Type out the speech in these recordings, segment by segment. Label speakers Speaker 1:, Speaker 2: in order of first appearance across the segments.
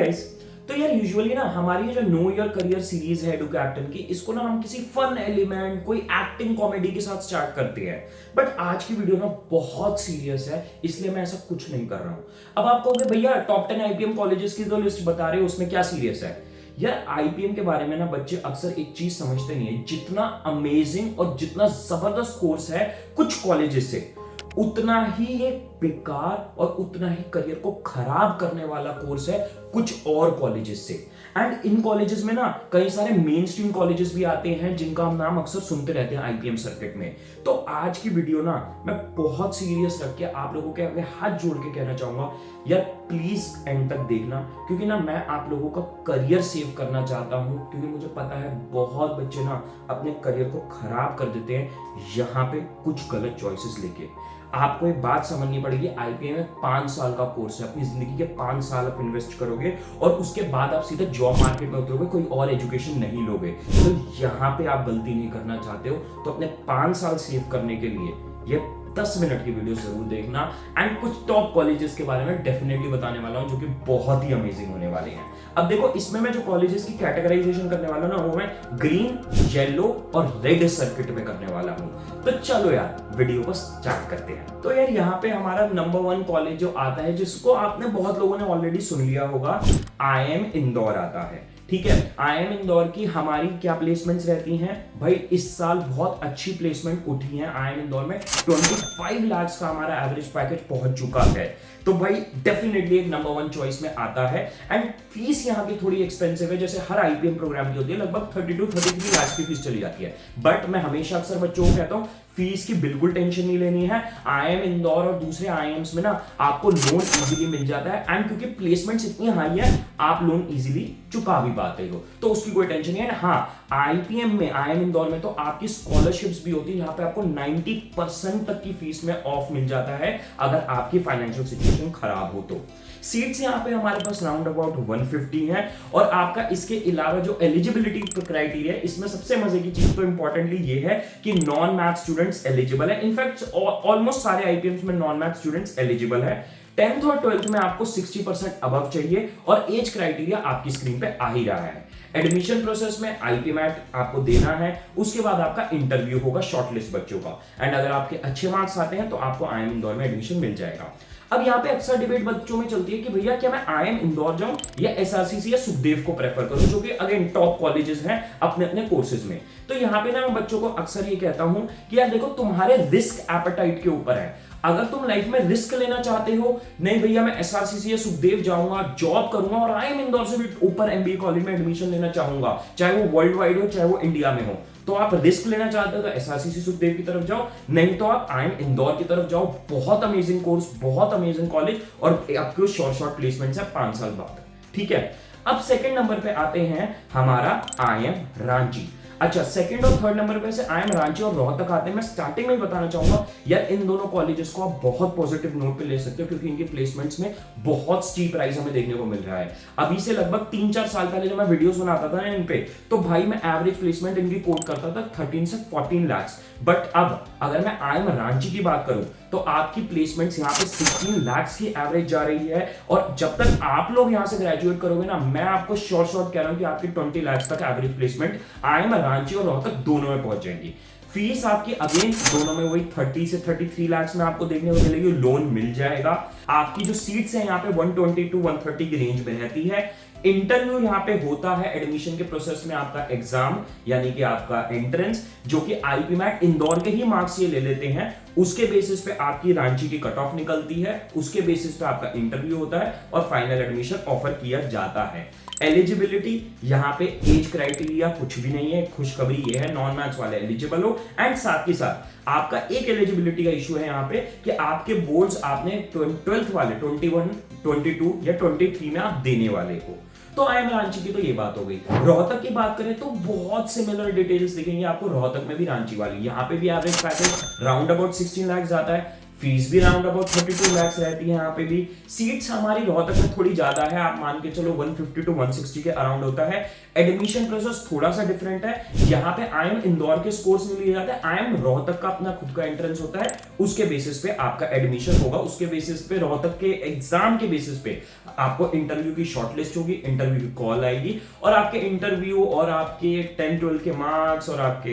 Speaker 1: Guys. तो यार usually ना हमारी ये जो नो योर करियर सीरीज है एडू कैप्टन की, इसको ना हम किसी फन एलिमेंट, कोई एक्टिंग कॉमेडी के साथ स्टार्ट करते हैं। बट आज की वीडियो ना बहुत सीरियस है, इसलिए मैं ऐसा कुछ नहीं कर रहा हूं। अब आप कहोगे भैया टॉप 10 आईपीएम कॉलेजेस की जो लिस्ट बता रहे हो उसमें क्या सीरियस है। यार आईपीएम के बारे में ना बच्चे अक्सर एक चीज समझते नहीं है, जितना अमेजिंग और जितना जबरदस्त कोर्स है कुछ कॉलेजेस से, उतना ही ये बेकार और उतना ही करियर को खराब करने वाला कोर्स है कुछ और कॉलेजेस से। एंड इन कॉलेजेस में ना कई सारे मेन स्ट्रीम कॉलेजेस भी आते हैं जिनका हम नाम अक्सर सुनते रहते हैं आईपीएम सर्किट में। तो आज की वीडियो ना मैं बहुत सीरियस रख के आप लोगों के आगे हाथ जोड़ के कहना चाहूंगा, यार प्लीज एंड तक देखना, क्योंकि ना मैं आप लोगों का करियर सेव करना चाहता हूं। क्योंकि मुझे पता है बहुत बच्चे ना अपने करियर को खराब कर देते हैं यहाँ पे कुछ गलत चॉइसेस लेके। आपको एक बात समझनी पड़ेगी, आईपीएम में 5 साल का कोर्स है, अपनी जिंदगी के 5 साल आप इन्वेस्ट करोगे और उसके बाद आप सीधे जॉब मार्केट में उतरोगे, कोई और एजुकेशन नहीं लोगे। तो यहाँ पे आप गलती नहीं करना चाहते हो तो अपने 5 साल सेव करने के लिए ये 10 मिनट की वीडियो जरूर देखना। एंड कुछ टॉप कॉलेजेस के बारे में डेफिनेटली बताने वाला हूं जो कि बहुत ही अमेजिंग होने वाले हैं। अब देखो, इसमें मैं जो कॉलेजेस की कैटेगराइजेशन करने वाला हूं ना, वो मैं ग्रीन, येलो और रेड सर्किट में करने वाला हूं। तो चलो यार वीडियो को स्टार्ट करते हैं। तो यार यहाँ पे हमारा नंबर 1 कॉलेज जो आता है, जिसको आपने बहुत लोगों ने ऑलरेडी सुन लिया होगा, आईएम इंदौर आता है। ठीक है, आईएम इंदौर की हमारी क्या प्लेसमेंट्स रहती हैं भाई, इस साल बहुत अच्छी प्लेसमेंट उठी है आईएम इंदौर में। 25 लाख का हमारा एवरेज पैकेज पहुंच चुका है। तो भाई डेफिनेटली एक नंबर 1 चॉइस में आता है। एंड फीस यहाँ की थोड़ी एक्सपेंसिव है, जैसे हर आईपीएम प्रोग्राम की होती है, लगभग 32-33 लाख की फीस चली जाती है। बट मैं हमेशा अक्सर बच्चों को कहता हूँ फीस की बिल्कुल टेंशन नहीं लेनी है। आईएम इंदौर और दूसरे आईएम्स में ना आपको लोन इजीली मिल जाता है। एंड क्योंकि प्लेसमेंट्स इतनी हाई है, आप लोन इजीली चुका भी पाते हो, तो उसकी कोई टेंशन नहीं है। हाँ, आईपीएम में, आईएम इंदौर में तो आपकी स्कॉलरशिप्स भी होती है, यहाँ पे आपको 90% तक की फीस में ऑफ मिल जाता है अगर आपकी फाइनेंशियल सिचुएशन खराब हो तो। सीट्स यहाँ पे हमारे पास राउंड अबाउट 150 है। और आपका इसके अलावा जो एलिजिबिलिटी क्राइटेरिया है, इसमें सबसे मजे की चीज तो इंपॉर्टेंटली ये है कि नॉन मैथ स्टूडेंट्स एलिजिबल है। इनफैक्ट ऑलमोस्ट सारे आईपीएम्स में नॉन मैथ स्टूडेंट्स एलिजिबल है। 10th और 12th में आपको 60% अबव चाहिए और एज क्राइटेरिया आपकी स्क्रीन पे आ ही रहा है। एडमिशन प्रोसेस में आईपीमैट आपको देना है, उसके बाद आपका इंटरव्यू होगा शॉर्टलिस्ट बच्चों का। एंड अगर आपके अच्छे मार्क्स आते हैं तो आपको आईएम इंदौर में एडमिशन मिल जाएगा। अब यहाँ पे अक्सर डिबेट बच्चों में चलती है कि भैया क्या मैं आईएम इंदौर जाऊं या एसआरसीसी या सुखदेव को प्रेफर करूं, जो कि अगेन टॉप कॉलेजेस हैं अपने अपने कोर्सेज में। तो यहाँ पे ना मैं बच्चों को अक्सर ये कहता हूं कि यार देखो, तुम्हारे रिस्क एपेटाइट के ऊपर है। अगर तुम लाइफ में रिस्क लेना चाहते हो, नहीं भैया मैं एसआरसीसी या सुखदेव जाऊंगा, जॉब करूंगा और आईएम इंदौर से भी ऊपर एमबीए कॉलेज में एडमिशन लेना चाहूंगा, चाहे वो वर्ल्ड वाइड हो चाहे वो इंडिया में हो, तो आप रिस्क लेना चाहते हो तो एसआरसीसी सुखदेव की तरफ जाओ, नहीं तो आप आईएम इंदौर की तरफ जाओ। बहुत अमेजिंग कोर्स, बहुत अमेजिंग कॉलेज और आपको शॉर्ट प्लेसमेंट है 5 साल बाद। ठीक है, अब सेकंड नंबर पे आते हैं हमारा आईएम रांची। अच्छा, सेकंड और थर्ड नंबर पे से आईएम रांची और रोहतक आते हैं। मैं स्टार्टिंग में ही बताना चाहूंगा यार, इन दोनों कॉलेजेस को आप बहुत पॉजिटिव नोट पे ले सकते हो, क्योंकि इनके प्लेसमेंट्स में बहुत स्टीप राइज हमें देखने को मिल रहा है। अभी से लगभग 3-4 साल पहले जब मैं वीडियोस बनाता था ना इन पे, तो भाई मैं एवरेज प्लेसमेंट इनकी कोट करता था 13 से 14 लाख। बट अब अगर मैं आईएम रांची की बात करूं तो आपकी प्लेसमेंट्स यहाँ पे 16 लाख की एवरेज जा रही है। और जब तक आप लोग यहाँ से ग्रेजुएट करोगे ना, मैं आपको शॉर्ट कह रहा हूं कि आपकी 20 लाख तक एवरेज प्लेसमेंट आईएम रांची और रोहतक दोनों में पहुंच जाएंगी। फीस आपकी अगेन दोनों में वही 30 से 33 लाख में आपको देखने को मिलेगी। लोन मिल जाएगा। आपकी जो सीट्स है यहाँ पे 120 to 130 की रेंज में रहती है। इंटरव्यू यहाँ पे होता है एडमिशन के प्रोसेस में, आपका एग्जाम यानी कि आपका एंट्रेंस, जो कि आईपीमैट इंदौर के ही मार्क्स ये ले लेते हैं। उसके बेसिस पे आपकी रांची की कट ऑफ निकलती है, उसके बेसिस पे आपका इंटरव्यू होता है और फाइनल एडमिशन ऑफर किया जाता है। एलिजिबिलिटी यहाँ पे एज क्राइटेरिया कुछ भी नहीं है, खुशखबरी ये है नॉन मैथ्स वाले एलिजिबल हो। एंड साथ ही साथ आपका एक एलिजिबिलिटी का इशू है यहाँ पे कि आपके बोर्ड्स आपने 12th वाले 21, 22 या 23 में आप देने वाले हो। तो आईएम रांची की तो ये बात हो गई। रोहतक की बात करें तो बहुत सिमिलर डिटेल्स दिखेंगे आपको रोहतक में भी रांची वाली। यहाँ पे भी average package round about 16 lakh जाता है। फीस भी अराउंड अबाउट 32 लाख रहती है यहाँ पे भी। सीट्स हमारी रोहतक में थोड़ी ज्यादा है, आप मान के चलो 150 टू 160 के अराउंड होता है। एडमिशन प्रोसेस थोड़ा सा डिफरेंट है, यहाँ पे आईएम इंदौर के स्कोर्स में लिए जाते हैं, आईएम रोहतक का अपना खुद का एंट्रेंस होता है, उसके बेसिस पे आपका एडमिशन होगा, उसके बेसिस पे रोहतक के एग्जाम के बेसिस पे आपको इंटरव्यू की शॉर्टलिस्ट होगी, इंटरव्यू की कॉल आएगी और आपके इंटरव्यू और आपके 10-12 के मार्क्स और आपके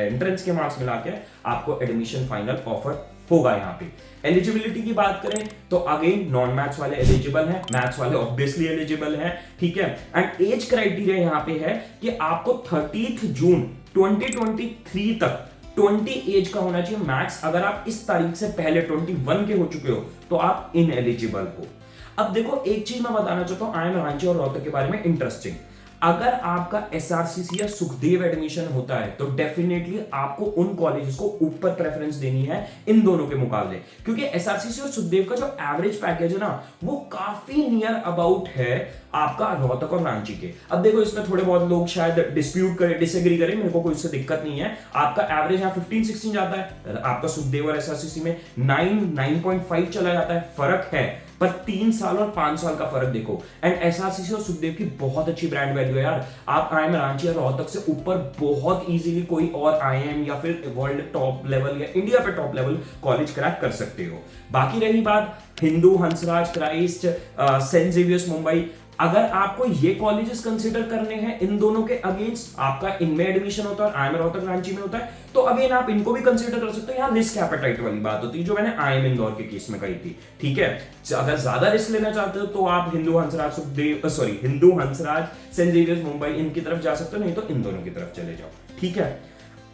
Speaker 1: एंट्रेंस के मार्क्स मिला के आपको एडमिशन फाइनल ऑफर होगा। यहाँ पे एलिजिबिलिटी की बात करें तो अगेन नॉन मैथ्स वाले एलिजिबल हैं, मैथ्स वाले ऑब्वियसली एलिजिबल हैं, ठीक है। एंड एज क्राइटेरिया यहाँ पे है कि आपको 30 जून 2023 तक 20 एज का होना चाहिए मैक्स। अगर आप इस तारीख से पहले 21 के हो चुके हो तो आप इनएलिजिबल हो। अब देखो एक चीज मैं बताना चाहता हूं आईएम रांची और रोहतक के बारे में इंटरेस्टिंग। अगर आपका एसआरसीसी या सुखदेव एडमिशन होता है तो डेफिनेटली आपको उन कॉलेजेस को ऊपर प्रेफरेंस देनी है इन दोनों के मुकाबले, क्योंकि एसआरसीसी और सुखदेव का जो एवरेज पैकेज है ना वो काफी नियर अबाउट है आपका रोहतक और रांची के। अब देखो इसमें थोड़े बहुत लोग शायद डिस्प्यूट करें, डिसएग्री करें, मेरे को कोई इससे दिक्कत नहीं है। आपका एवरेज यहाँ 15-16 जाता है, आपका सुखदेव और एसआरसीसी में 9.5 चला जाता है, फर्क है पर 3 साल और 5 साल का फर्क देखो। एंड एसआरसीसी और सुखदेव की बहुत अच्छी ब्रांड वैल्यू है यार, आप आईएम रांची या रोहतक से ऊपर बहुत इजीली कोई और आईएम या फिर वर्ल्ड टॉप लेवल या इंडिया पे टॉप लेवल कॉलेज क्रैक कर सकते हो। बाकी रही बात Hindu, Hansraj, Christ, Saint Xavier's Mumbai, अगर आपको ये कॉलेजेस कंसीडर करने हैं इन दोनों के अगेंस्ट, आपका इनमें एडमिशन होता है, आईएम रोहतक रांची में होता है, तो अगेन आप इनको भी कंसीडर कर सकते हो। यहाँ रिस्क एपेटाइट वाली बात होती है जो मैंने आईएम इंदौर के केस में कही थी, ठीक है। अगर ज्यादा रिस्क लेना चाहते हो तो आप हिंदू हंसराज सेंट जेवियर्स मुंबई इनकी तरफ जा सकते हो, नहीं तो इन दोनों की तरफ चले जाओ, ठीक है।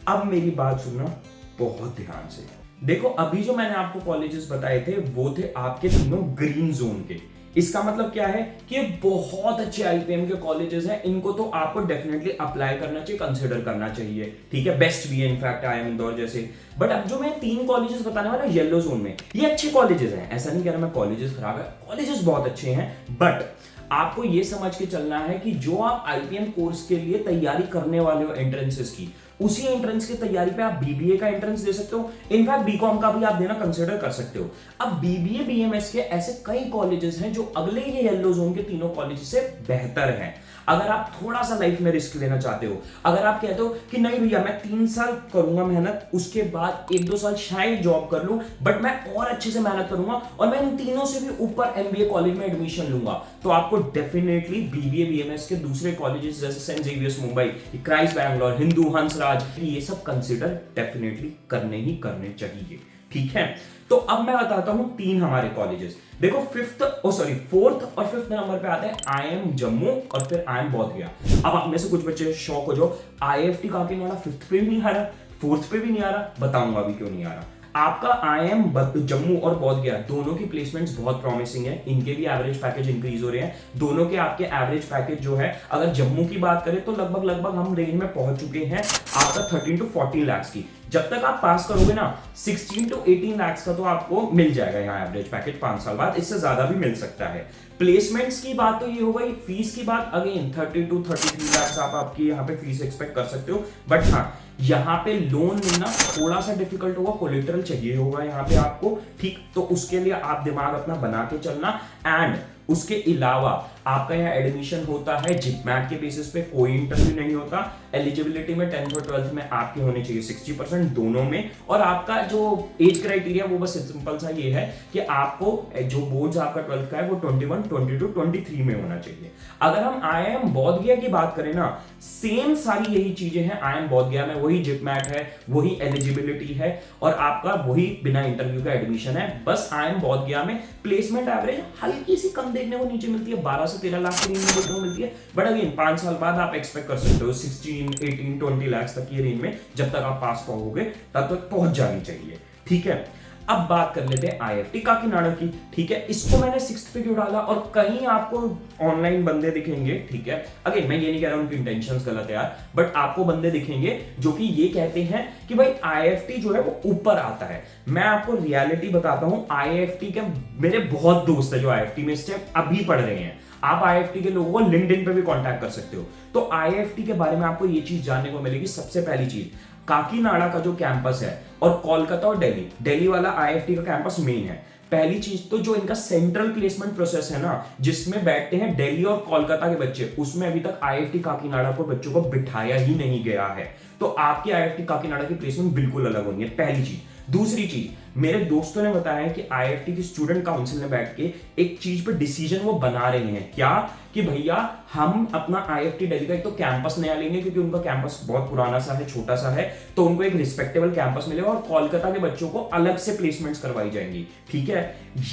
Speaker 1: अब मेरी बात सुनना बहुत ध्यान से। देखो अभी जो मैंने आपको कॉलेजेस बताए थे वो थे आपके तीनों ग्रीन जोन के। इसका मतलब क्या है कि ये बहुत अच्छे आईपीएम के कॉलेजेस हैं, इनको तो आपको डेफिनेटली अप्लाई करना चाहिए, कंसीडर करना चाहिए, ठीक है। बेस्ट भी है इनफैक्ट आईएम इंदौर जैसे। बट अब जो मैं 3 कॉलेजेस बताने वाला येलो जोन में, ये अच्छे कॉलेजेस हैं, ऐसा नहीं कह रहा मैं कॉलेजेस खराब है, कॉलेजेस बहुत अच्छे हैं। बट आपको ये समझ के चलना है कि जो आप आईपीएम कोर्स के लिए तैयारी करने वाले हो एंट्रेंसेस की, उसी एंट्रेंस की तैयारी पे आप बीबीए का एंट्रेंस दे सकते हो, इनफैक्ट बीकॉम का भी आप देना कंसीडर कर सकते हो। अब बीबीए बीएमएस के ऐसे कई कॉलेजेस हैं जो अगले ये येलो जोन के तीनों कॉलेज से बेहतर हैं। अगर आप थोड़ा सा लाइफ में रिस्क लेना चाहते हो, अगर आप कहते हो कि नहीं भैया मैं 3 साल करूंगा मेहनत, उसके बाद 1-2 साल शायद जॉब कर लूं, बट मैं और अच्छे से मेहनत करूंगा और मैं इन तीनों से भी ऊपर एमबीए कॉलेज में एडमिशन लूंगा, तो आपको डेफिनेटली बीबीए बीएमएस के दूसरे कॉलेजेस जैसे Saint Xavier's Mumbai, Christ Bangalore, Hindu, Hansraj, ये सब कंसिडर डेफिनेटली करने ही करने चाहिए, ठीक है। तो अब मैं बताता हूं 3 हमारे कॉलेजेस। देखो 4th और 5th नंबर पे आते हैं आईएम जम्मू और फिर आईएम बोध गया। अब आप में से कुछ बच्चे शौक हो जाओ, आईएफटी काकीनाडा 5th पे भी नहीं आ रहा, 4th पे भी नहीं आ रहा, बताऊंगा अभी क्यों नहीं आ रहा। आपका आईएम जम्मू और बोध गया दोनों की प्लेसमेंट्स बहुत प्रॉमिसिंग है, इनके भी एवरेज पैकेज इंक्रीज हो रहे हैं। दोनों के आपके एवरेज पैकेज जो है, अगर जम्मू की बात करें तो लगभग हम रेंज में पहुंच चुके हैं आपका 13 to 14 लाख की। जब तक आप पास करोगे ना 16 to 18 लाख का तो आपको मिल जाएगा यहाँ एवरेज पैकेज 5 साल बाद, इससे ज्यादा भी मिल सकता है। प्लेसमेंट्स की बात तो ये हो गई, फीस की बात अगेन 30 to 33 लाख आप आपकी यहाँ पे फीस एक्सपेक्ट कर सकते हो। बट हाँ, यहाँ पे लोन मिलना थोड़ा सा डिफिकल्ट होगा, कोलेटरल चाहिए होगा यहाँ पे आपको, ठीक। तो उसके लिए आप दिमाग अपना बना के चलना। एंड उसके अलावा आपका यहाँ एडमिशन होता है जिपमैट के बेसिस पे, कोई इंटरव्यू नहीं होता। एलिजिबिलिटी में 10th और 12th में आपके होने चाहिए 60% दोनों में। और आपका जो एज क्राइटेरिया वो बस सिंपल सा ये है कि आपको जो बोर्ड्स आपका 12th का है वो 21, 22, 23 में होना चाहिए। अगर हम आईएम बोध गया की बात करें ना, सेम सारी यही चीजें हैं आईएम बोध गया में, वही जिपमैट है, वही एलिजिबिलिटी है और आपका वही बिना इंटरव्यू का एडमिशन है। बस आईएम बोध गया में प्लेसमेंट एवरेज हल्की सी कम देखने को नीचे मिलती है, 12 से 13 लाख की रेंज में देखने को मिलती है। बट अगेन 5 साल बाद आप एक्सपेक्ट कर सकते हो 16, 18, 20 लाख तक की रेंज में, जब तक आप पास पाओगे तब तक पहुंच जानी चाहिए, ठीक है। अब बात कर लेते हैं आईएफटी काकीनाडा की, ठीक है। इसको मैंने 6th पे क्यों डाला, और कहीं आपको ऑनलाइन बंदे दिखेंगे, ठीक है। अगेन मैं ये नहीं कह रहा उनकी इंटेंशंस गलत है यार, बट आपको बंदे दिखेंगे जो कि ये कहते हैं कि भाई आईएफटी जो है वो ऊपर आता है। मैं आपको रियलिटी बताता हूं, आईएफटी के मेरे बहुत दोस्त है जो आईएफटी में इस टाइम अभी पढ़ रहे हैं। आप आईएफटी के लोगों को लिंक्डइन पे भी कांटेक्ट कर सकते हो। तो आईएफटी के बारे में आपको ये चीज जानने को मिलेगी। सबसे पहली चीज, काकीनाडा का जो कैंपस है और कोलकाता और दिल्ली वाला आईएफटी का कैंपस मेन है। पहली चीज तो जो इनका सेंट्रल प्लेसमेंट प्रोसेस है ना, जिसमें बैठते हैं दिल्ली और कोलकाता के बच्चे, उसमें अभी तक आईएफटी काकीनाडा को बच्चों को बिठाया ही नहीं गया है। तो आपकी आईएफटी काकीनाडा की प्लेसमेंट बिल्कुल अलग होनी है, पहली चीज। दूसरी चीज, मेरे दोस्तों ने बताया कि आईएफटी की स्टूडेंट काउंसिल में बैठ के एक चीज पे डिसीजन वो बना रहे हैं, क्या कि भैया हम अपना आईएफटी दिल्ली का एक तो कैंपस नया लेंगे, क्योंकि उनका कैंपस बहुत पुराना सा है, छोटा सा है, तो उनको एक रिस्पेक्टेबल कैंपस मिलेगा और कोलकाता के बच्चों को अलग से प्लेसमेंट्स करवाई जाएंगी। ठीक है,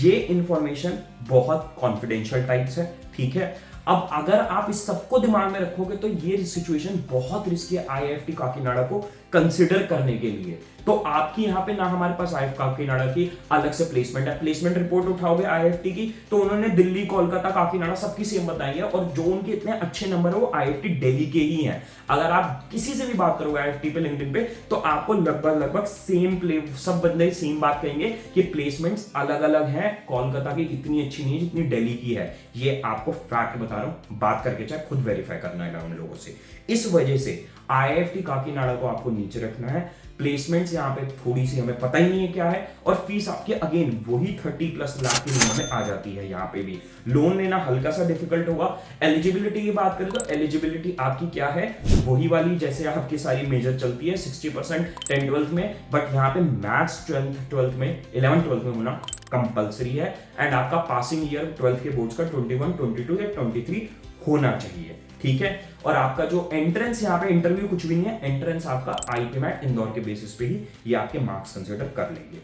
Speaker 1: ये इंफॉर्मेशन बहुत कॉन्फिडेंशियल टाइप्स है। ठीक है, अब अगर आप इस सबको दिमाग में रखोगे तो ये सिचुएशन बहुत रिस्की है आईआईएफटी काकीनाडा को कंसिडर करने के लिए। तो आपकी यहाँ पे ना हमारे पास आईआईएफटी काकीनाडा की अलग से प्लेसमेंट है, प्लेसमेंट रिपोर्ट उठाओगे आईआईएफटी की तो उन्होंने दिल्ली, कोलकाता, काकीनाडा सबकी सेम बताई है, और जो उनके इतने अच्छे नंबर है वो आईआईएफटी दिल्ली के ही हैं। अगर आप किसी से भी बात करोगे आईआईएफटी पे, लिंक्डइन पे, तो आपको लगभग सेम सब बंदे सेम बात कहेंगे कि प्लेसमेंट्स अलग अलग हैं, कोलकाता की इतनी अच्छी नहीं है जितनी दिल्ली की है। ये आपको फैक्ट बता रहा हूं, बात करके चाहे खुद वेरीफाई करना है उन लोगों से। इस वजह से आईआईएफटी काकीनाडा को आपको नीचे रखना है। प्लेसमेंट्स यहाँ पे थोड़ी सी हमें पता ही नहीं है क्या है, और फीस आपके अगेन वही 30+ लाख की रेंज में आ जाती है। यहाँ पे भी लोन लेना हल्का सा डिफिकल्ट होगा। एलिजिबिलिटी की बात करें तो एलिजिबिलिटी आपकी क्या है, वही वाली जैसे आपकी सारी मेजर चलती है, 60% 10th-12th में, बट यहाँ पे मैथ्स 12th में 11th-12th में होना कंपलसरी है, एंड आपका पासिंग ईयर 12th के बोर्ड्स का 21, 22 या 23 होना चाहिए। ठीक है, और आपका जो एंट्रेंस यहाँ पे इंटरव्यू कुछ भी नहीं है, एंट्रेंस आपका आईपीमैट इंदौर के बेसिस पे ही ये आपके मार्क्स कंसिडर कर लेंगे।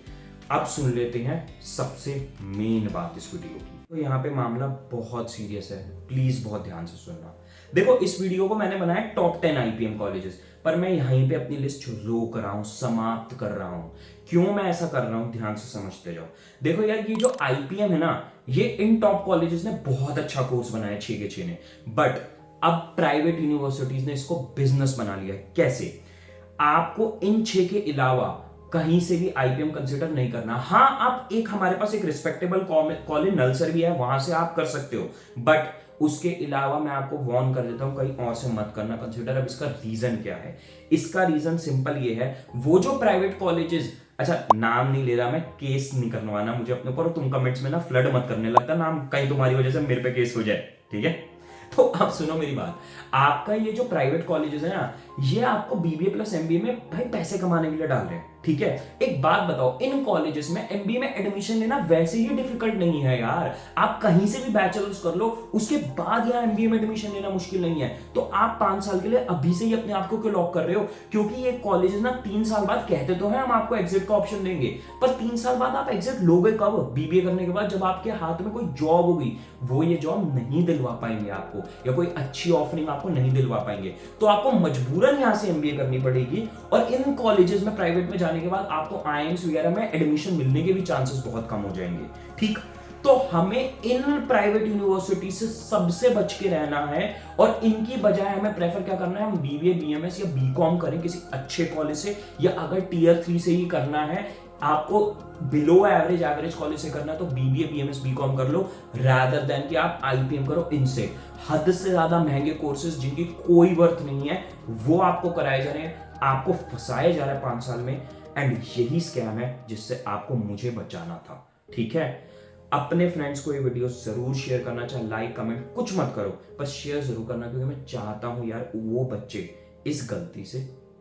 Speaker 1: अब सुन लेते हैं सबसे मेन बात इस वीडियो की। तो यहाँ पे मामला बहुत सीरियस है, प्लीज बहुत ध्यान से सुनना। देखो, इस वीडियो को मैंने बनाया टॉप 10 आईपीएम कॉलेजेस, पर मैं यहीं पे अपनी लिस्ट रोक रहा हूं, समाप्त कर रहा हूं। क्यों मैं ऐसा कर रहा हूं, ध्यान से समझते जाओ। देखो यार, ये जो आईपीएम है ना, ये इन टॉप कॉलेजेस ने बहुत अच्छा कोर्स बनाया 6 के 6 ने, बट अब प्राइवेट यूनिवर्सिटीज ने इसको बिजनेस बना लिया है। कैसे? आपको इन 6 के अलावा कहीं से भी आईपीएम कंसीडर नहीं करना। हाँ, आप एक हमारे पास एक रिस्पेक्टेबल कॉलेज नलसर भी है, वहां से आप कर सकते हो, बट उसके अलावा मैं आपको वार्न कर देता हूं, कहीं और से मत करना कंसीडर। अब इसका रीजन क्या है? इसका रीजन सिंपल ये है, वो जो प्राइवेट कॉलेजेस, अच्छा नाम नहीं ले रहा मैं, केस नहीं करवाना मुझे अपने ऊपर, तुम कमेंट्स में ना फ्लड मत करने लगता, नाम कहीं तुम्हारी वजह से मेरे पे केस हो जाए। ठीक है, तो अब सुनो मेरी बात। आपका ये जो प्राइवेट कॉलेजेस है ना, ये आपको बीबीए प्लस एमबीए में भाई पैसे कमाने के लिए डाल रहे हैं। ठीक है, एक बात बताओ, इन कॉलेजेस में एमबीए में एडमिशन लेना वैसे ही डिफिकल्ट नहीं है यार। आप कहीं से भी बैचलर्स कर लो, उसके बाद यहाँ एमबीए में एडमिशन लेना मुश्किल नहीं है। तो आप 5 साल के लिए अभी से ही अपने आप को क्यों लॉक कर रहे हो? क्योंकि ये कॉलेजेस ना 3 साल बाद कहते तो हैं हम आपको एग्जिट का ऑप्शन देंगे, पर 3 साल बाद आप एग्जिट लोगे कब? बीबीए करने के बाद, जब आपके हाथ में कोई जॉब होगी। वो ये जॉब नहीं दिलवा पाएंगे आपको, या कोई अच्छी ऑफरिंग आपको नहीं दिलवा पाएंगे, तो आपको मजबूरन यहाँ से एमबीए करनी पड़ेगी। और इन कॉलेजेस में प्राइवेट में जाने के बाद आपको आईएम्स वगैरह में एडमिशन मिलने के भी चांसेस बहुत कम हो जाएंगे। ठीक, तो हमें इन प्राइवेट यूनिवर्सिटी से सबसे बच के रहना है, और इनकी बजाय हमें प्रेफर क्या करना है, हम बीबीए, बीएमएस या बीकॉम करें किसी अच्छे कॉलेज से, या अगर टियर 3 से ही करना है, आपको बिलो एवरेज कॉलेज से करना है, तो बीबीए, बीएमएस, बीकॉम कर लो, रादर देन कि आप आईपीएम करो। इनसे हद से ज्यादा महंगे कोर्सेज जिनकी कोई वर्थ नहीं है, वो आपको कराए जा रहे हैं, आपको फंसाए जा रहे हैं 5 साल में, एंड यही स्कैम है जिससे आपको मुझे बचाना था। ठीक है, अपने फ्रेंड्स को ये वीडियो जरूर शेयर करना, चाहे लाइक कमेंट कुछ मत करो, पर शेयर जरूर करना, क्योंकि मैं चाहता हूं यार वो बच्चे इस गलती से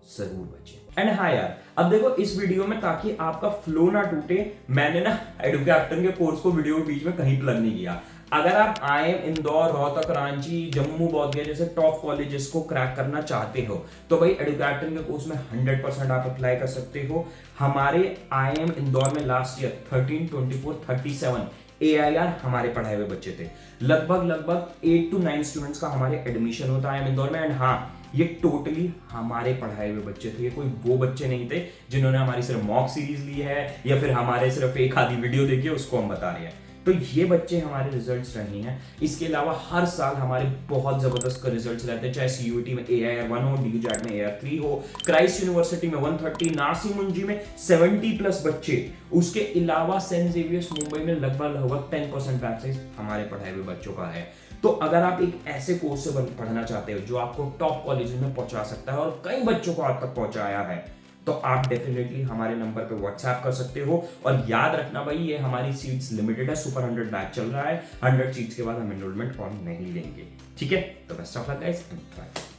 Speaker 1: जरूर बचे। एंड हाँ यार, अब देखो इस वीडियो में, ताकि आपका फ्लो ना टूटे, मैंने ना एडुकैप्टन के कोर्स को वीडियो के बीच में कहीं प्लग नहीं किया। अगर आप आईएम, इंदौर, रोहतक, रांची, जम्मू, बौद्ध जैसे टॉप कॉलेजेस को क्रैक करना चाहते हो, तो भाई एडुकैप्टन के कोर्स में 100% आप अप्लाई कर सकते हो। हमारे आईएम इंदौर में लास्ट ईयर 13, 24, 37 AIR हमारे पढ़ाए हुए बच्चे थे। लगभग 8 to 9 स्टूडेंट्स का हमारे एडमिशन होता है इंदौर में, एंड हाँ, ये टोटली हमारे पढ़ाए हुए बच्चे थे। ये कोई वो बच्चे नहीं थे जिन्होंने हमारी सिर्फ मॉक सीरीज ली है, या फिर हमारे सिर्फ एक आधी वीडियो देखी है उसको हम बता रहे हैं। तो ये बच्चे हमारे रिजल्ट्स रहे हैं। इसके अलावा हर साल हमारे बहुत जबरदस्त रिजल्ट्स रहते हैं, चाहे सीयूईटी में AIR 1 हो, DUJAT में AIR 3 हो, क्राइस्ट यूनिवर्सिटी में 130, नासी मुंजी में 70+ बच्चे। उसके अलावा सेंट जेवियर्स मुंबई में लगभग 10% बैच साइज हमारे पढ़ाए हुए बच्चों का है। तो अगर आप एक ऐसे कोर्स से पढ़ना चाहते हो जो आपको टॉप कॉलेज में पहुंचा सकता है, और कई बच्चों को आज तक पहुंचाया है, तो आप डेफिनेटली हमारे नंबर पे व्हाट्सएप कर सकते हो। और याद रखना भाई, ये हमारी सीट्स लिमिटेड है, सुपर 100 बैच चल रहा है, 100 सीट्स के बाद हम एनरोलमेंट ऑन नहीं लेंगे। ठीक है, तो बेस्ट ऑफ लक गाइस।